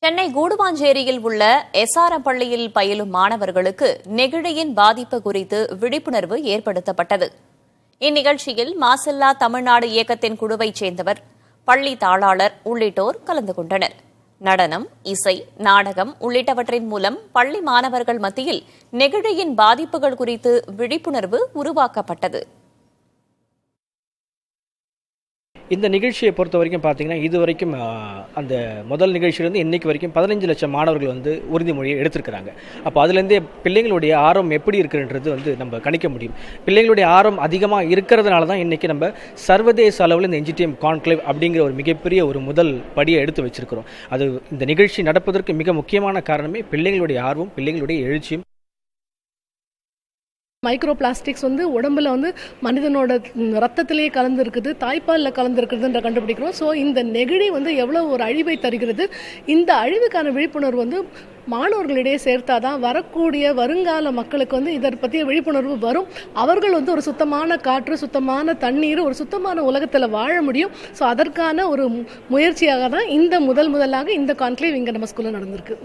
சென்னை கூடுவாஞ்சேரியில் உள்ள எஸ்ஆர்எம் பள்ளியில் பயிலும் மாணவர்களுக்கு நெகிழியின் பாதிப்பு குறித்து விழிப்புணர்வு ஏற்படுத்தப்பட்டது. இந்நிகழ்ச்சியில் மாசில்லா தமிழ்நாடு இயக்கத்தின் குழுவைச் சேர்ந்தவர், பள்ளி தாளாளர் உள்ளிட்டோர் கலந்து கொண்டனர். நடனம், இசை, நாடகம் உள்ளிட்டவற்றின் மூலம் பள்ளி மாணவர்கள் மத்தியில் நெகிழியின் பாதிப்புகள் குறித்து விழிப்புணர்வு உருவாக்கப்பட்டது. இந்த நிகழ்ச்சியை பொறுத்த வரைக்கும் பார்த்தீங்கன்னா, இது வரைக்கும் அந்த முதல் நிகழ்ச்சியிலேருந்து இன்னைக்கு வரைக்கும் 15 லட்சம் மாணவர்கள் உறுதிமொழியை எடுத்திருக்கிறாங்க. அப்போ அதுலேருந்தே பிள்ளைங்களுடைய ஆர்வம் எப்படி இருக்குன்றது நம்ம கணிக்க முடியும். பிள்ளைங்களுடைய ஆர்வம் அதிகமாக இருக்கிறதுனால தான் இன்றைக்கி நம்ம சர்வதேச அளவில் இந்த NGTM கான்க்ளேவ் அப்படிங்கிற ஒரு மிகப்பெரிய ஒரு முதல் படியை எடுத்து வச்சிருக்கிறோம். அது இந்த நிகழ்ச்சி நடப்பதற்கு மிக முக்கியமான காரணமே பிள்ளைங்களுடைய ஆர்வம், பிள்ளைங்களுடைய எழுச்சியும். மைக்ரோ பிளாஸ்டிக்ஸ் உடம்புல மனிதனோட ரத்தத்திலேயே கலந்து இருக்குது, தாய்ப்பாலில் கலந்து இருக்குதுன்ற கண்டுபிடிக்கிறோம். ஸோ இந்த நெகிழி எவ்வளோ ஒரு அழிவை தருகிறது. இந்த அழிவுக்கான விழிப்புணர்வு மாணவர்களிடையே சேர்த்தாதான் வரக்கூடிய வருங்கால மக்களுக்கு இதை பற்றிய விழிப்புணர்வு வரும். அவர்கள் ஒரு சுத்தமான காற்று, சுத்தமான தண்ணீர், ஒரு சுத்தமான உலகத்தில் வாழ முடியும். ஸோ அதற்கான ஒரு முயற்சியாக தான் இந்த முதலாக இந்த கான்க்ளேவ் இங்கே நம்ம ஸ்கூலில் நடந்திருக்கு.